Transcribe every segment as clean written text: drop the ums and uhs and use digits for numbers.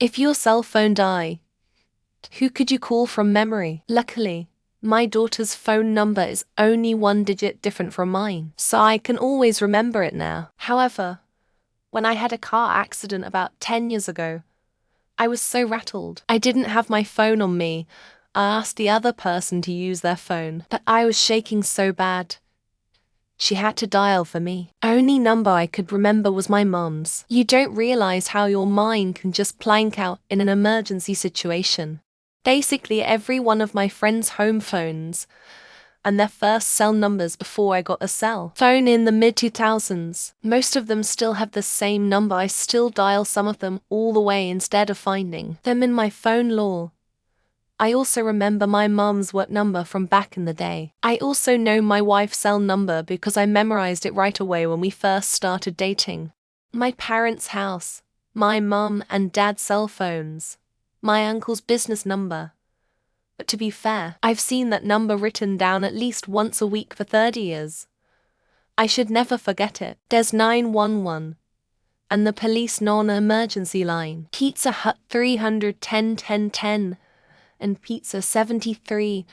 If your cell phone died, who could you call from memory? Luckily, my daughter's phone number is only 1 digit different from mine, so I can always remember it now. However, when I had a car accident about 10 years ago, I was so rattled. I didn't have my phone on me. I asked the other person to use their phone, but I was shaking so bad. She had to dial for me. Only number I could remember was my mom's. You don't realize how your mind can just blank out in an emergency situation. Basically, every one of my friends' home phones and their first cell numbers before I got a cell phone in the mid-2000s. Most of them still have the same number. I still dial some of them all the way instead of finding them in my phone lore. I also remember my mom's work number from back in the day. I also know my wife's cell number because I memorized it right away when we first started dating. My parents' house, my mom and dad's cell phones, my uncle's business number. But to be fair, I've seen that number written down at least once a week for 30 years. I should never forget it. There's 911 and the police non-emergency line, Pizza Hut 310 1010 and Pizza 73,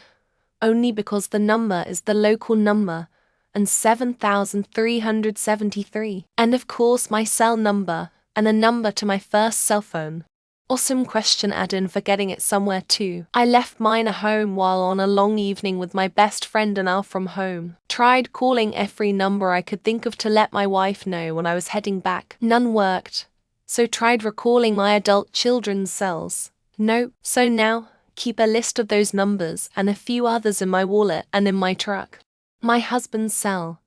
only because the number is the local number, and 7373. And of course my cell number and a number to my first cell phone. Awesome question, Adin, for getting it somewhere too. I left mine at home while on a long evening with my best friend and Al from home. Tried calling every number I could think of to let my wife know when I was heading back. None worked. So tried recalling my adult children's cells. No. So now, keep a list of those numbers and a few others in my wallet and in my truck. My husband's cell.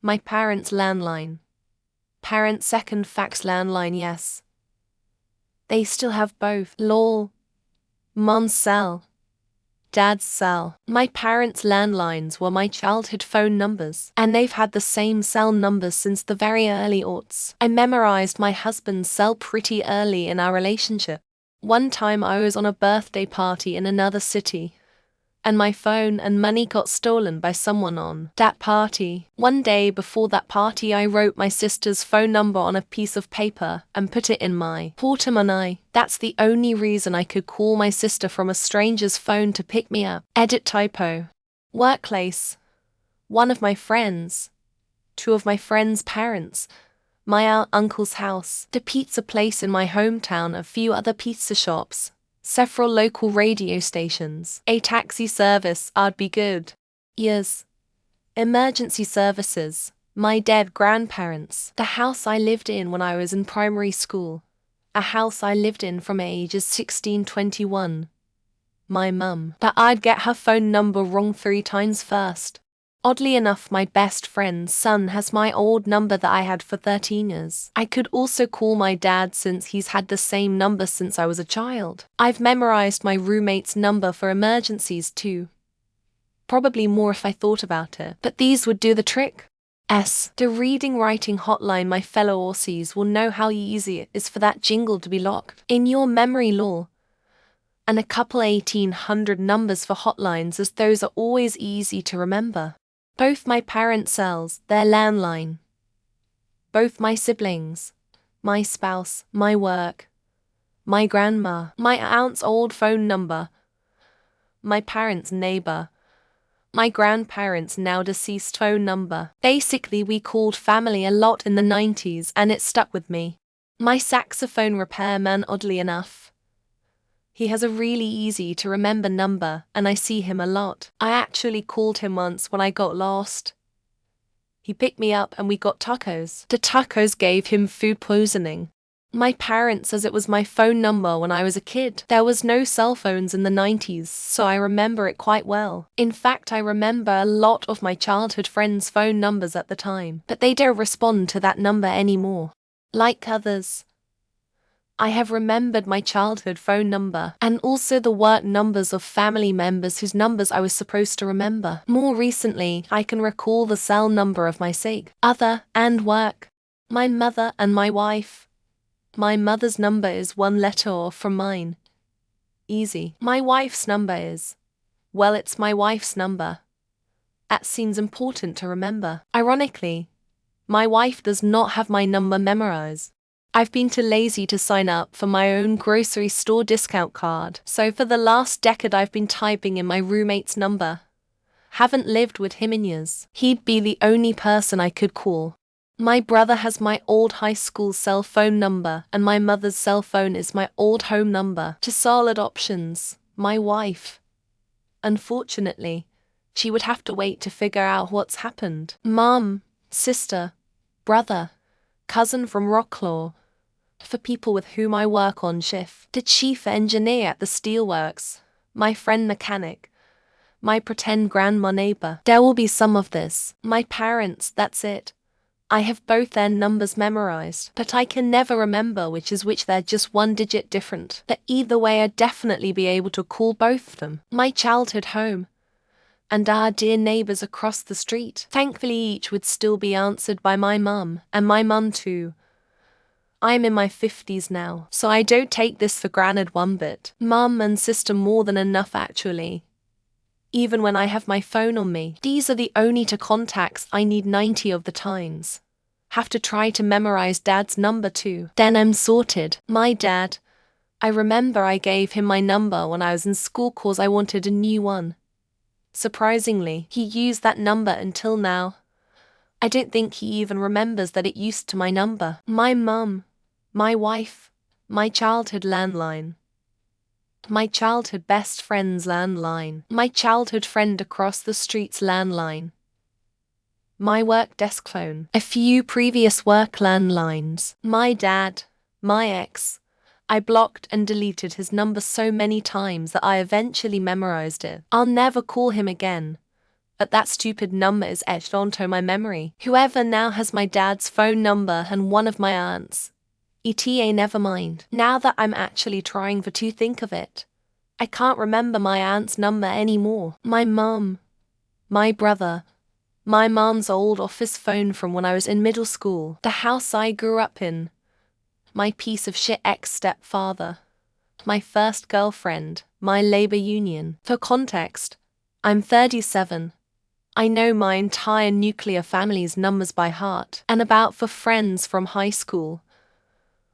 My parents' landline. Parents' second fax landline, yes. They still have both. Lol. Mom's cell. Dad's cell. My parents' landlines were my childhood phone numbers, and they've had the same cell numbers since the very early aughts. I memorized my husband's cell pretty early in our relationship. One time I was on a birthday party in another city, and my phone and money got stolen by someone on that party. One day before that party, I wrote my sister's phone number on a piece of paper and put it in my portemonnaie. That's the only reason I could call my sister from a stranger's phone to pick me up. Edit typo. Workplace. One of my friends. Two of my friends' parents. My uncle's house. The pizza place in my hometown. A few other pizza shops. Several local radio stations. A taxi service, I'd be good. Yes. Emergency services. My dead grandparents. The house I lived in when I was in primary school. A house I lived in from ages 16 to 21. My mum. But I'd get her phone number wrong 3 times first. Oddly enough, my best friend's son has my old number that I had for 13 years. I could also call my dad since he's had the same number since I was a child. I've memorized my roommate's number for emergencies too. Probably more if I thought about it, but these would do the trick. The reading writing hotline. My fellow Aussies will know how easy it is for that jingle to be locked in your memory lore. And a couple 1800 numbers for hotlines, as those are always easy to remember. Both my parents' cells, their landline. Both my siblings, my spouse, my work, my grandma, my aunt's old phone number, my parents' neighbor, my grandparents' now deceased phone number. Basically, we called family a lot in the 90s and it stuck with me. My saxophone repairman, oddly enough. He has a really easy to remember number and I see him a lot. I actually called him once when I got lost. He picked me up and we got tacos. The tacos gave him food poisoning. My parents says it was my phone number when I was a kid. There was no cell phones in the 90s, so I remember it quite well. In fact, I remember a lot of my childhood friends' phone numbers at the time, but they don't respond to that number anymore. Like others, I have remembered my childhood phone number and also the work numbers of family members whose numbers I was supposed to remember. More recently, I can recall the cell number of my SIG, other, and work. My mother and my wife. My mother's number is 1 letter off from mine. Easy. My wife's number is, well, it's my wife's number. That seems important to remember. Ironically, my wife does not have my number memorized. I've been too lazy to sign up for my own grocery store discount card, so for the last decade I've been typing in my roommate's number. Haven't lived with him in years. He'd be the only person I could call. My brother has my old high school cell phone number, and my mother's cell phone is my old home number. To solid options, my wife. Unfortunately, she would have to wait to figure out what's happened. Mom, sister, brother, cousin from Rocklaw. For people with whom I work on shift. The chief engineer at the steelworks. My friend mechanic. My pretend grandma neighbor. There will be some of this. My parents, that's it. I have both their numbers memorized, but I can never remember which is which. They're just one digit different. But either way I'd definitely be able to call both of them. My childhood home. And our dear neighbors across the street. Thankfully each would still be answered by my mum, and my mum too. I'm in my 50s now, so I don't take this for granted one bit. Mum and sister more than enough actually. Even when I have my phone on me, these are the only two contacts I need 90 of the times. Have to try to memorize dad's number too. Then I'm sorted. My dad. I remember I gave him my number when I was in school cause I wanted a new one. Surprisingly, he used that number until now. I don't think he even remembers that it used to my number. My mum. My wife. My childhood landline. My childhood best friend's landline. My childhood friend across the street's landline. My work desk phone. A few previous work landlines. My dad. My ex. I blocked and deleted his number so many times that I eventually memorized it. I'll never call him again. But that stupid number is etched onto my memory. Whoever now has my dad's phone number and one of my aunts. ETA never mind. Now that I'm actually trying to think of it, I can't remember my aunt's number anymore. My mum. My brother. My mom's old office phone from when I was in middle school. The house I grew up in. My piece of shit ex-stepfather. My first girlfriend. My labor union. For context, I'm 37. I know my entire nuclear family's numbers by heart, and about for friends from high school.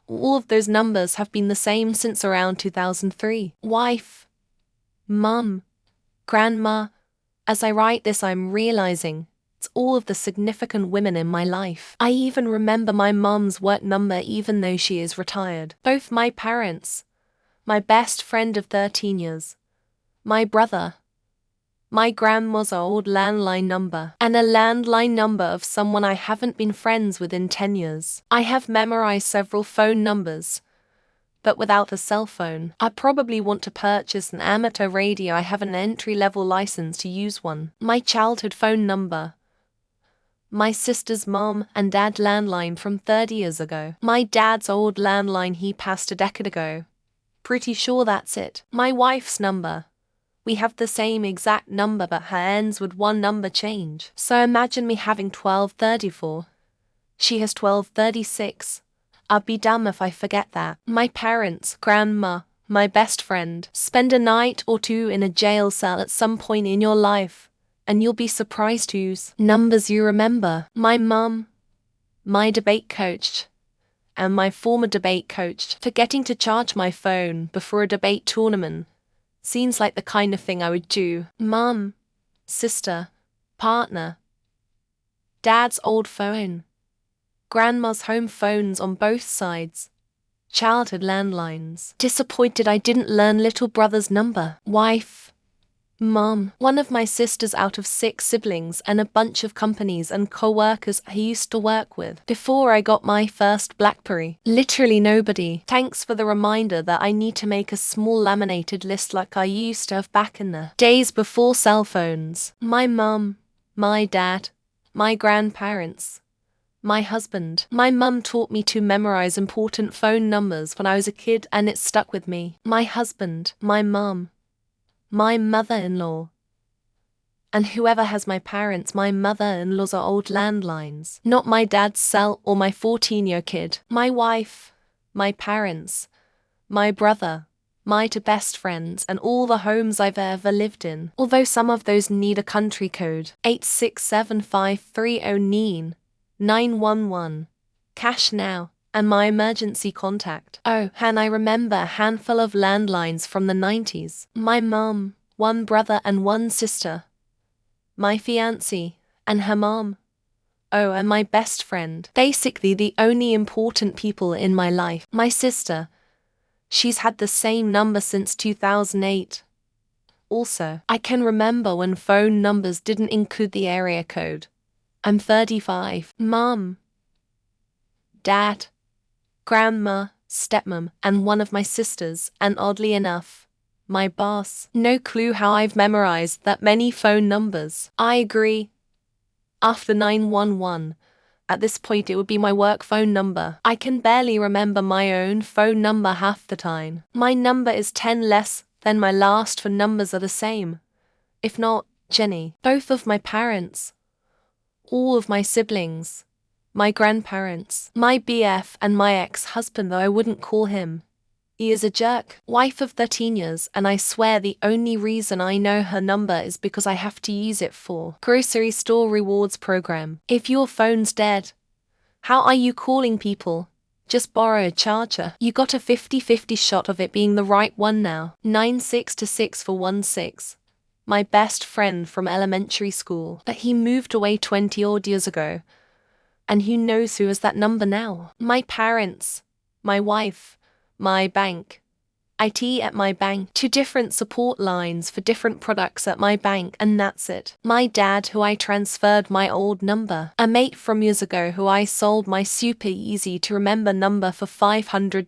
All of those numbers have been the same since around 2003. Wife. Mum. Grandma. As I write this I'm realizing it's all of the significant women in my life. I even remember my mum's work number even though she is retired. Both my parents. My best friend of 13 years. My brother. My grandma's old landline number, and a landline number of someone I haven't been friends with in 10 years. I have memorized several phone numbers, but without a cell phone. I probably want to purchase an amateur radio. I have an entry-level license to use one. My childhood phone number. My sister's mom and dad landline from 30 years ago. My dad's old landline he passed a decade ago. Pretty sure that's it. My wife's number. We have the same exact number but her ends with one number change. So imagine me having 1234. She has 1236. I'll be dumb if I forget that. My parents, grandma, my best friend. Spend a night or two in a jail cell at some point in your life, and you'll be surprised whose numbers you remember. My mum, my debate coach, and my former debate coach. Forgetting to charge my phone before a debate tournament seems like the kind of thing I would do. Mum, sister, partner, dad's old phone, grandma's home phones on both sides, childhood landlines. Disappointed I didn't learn little brother's number. Wife, mum, one of my sisters out of 6 siblings, and a bunch of companies and co-workers I used to work with before I got my first BlackBerry. Literally nobody. Thanks for the reminder that I need to make a small laminated list like I used to have back in the days before cell phones. My mum, my dad, my grandparents, my husband. My mum taught me to memorize important phone numbers when I was a kid and it stuck with me. My husband, my mum, my mother-in-law. And whoever has my parents, my mother-in-laws are old landlines. Not my dad's cell or my 14-year kid. My wife, my parents, my brother, my 2 best friends, and all the homes I've ever lived in. Although some of those need a country code. 867530911. Cash now. and my emergency contact. Oh, and I remember a handful of landlines from the 90s. My mom, one brother and one sister. My fiancé, and her mom. Oh, and my best friend. Basically the only important people in my life. My sister. She's had the same number since 2008. Also, I can remember when phone numbers didn't include the area code. I'm 35. Mom, Dad, Grandma, Stepmom, and one of my sisters, and oddly enough, my boss. No clue how I've memorized that many phone numbers. I agree. After 911, at this point it would be my work phone number. I can barely remember my own phone number half the time. My number is 10 less than my last four numbers are the same. If not, Jenny. Both of my parents. All of my siblings. My grandparents. My BF and my ex-husband, though I wouldn't call him. He is a jerk. Wife of 13 years, and I swear the only reason I know her number is because I have to use it for grocery store rewards program. If your phone's dead, how are you calling people? Just borrow a charger. You got a 50-50 shot of it being the right one now. 96-6416. My best friend from elementary school. But he moved away 20 odd years ago. And who knows who has that number now? My parents. My wife. My bank. IT at my bank. 2 different support lines for different products at my bank, and that's it. My dad, who I transferred my old number. A mate from years ago who I sold my super easy to remember number for $500.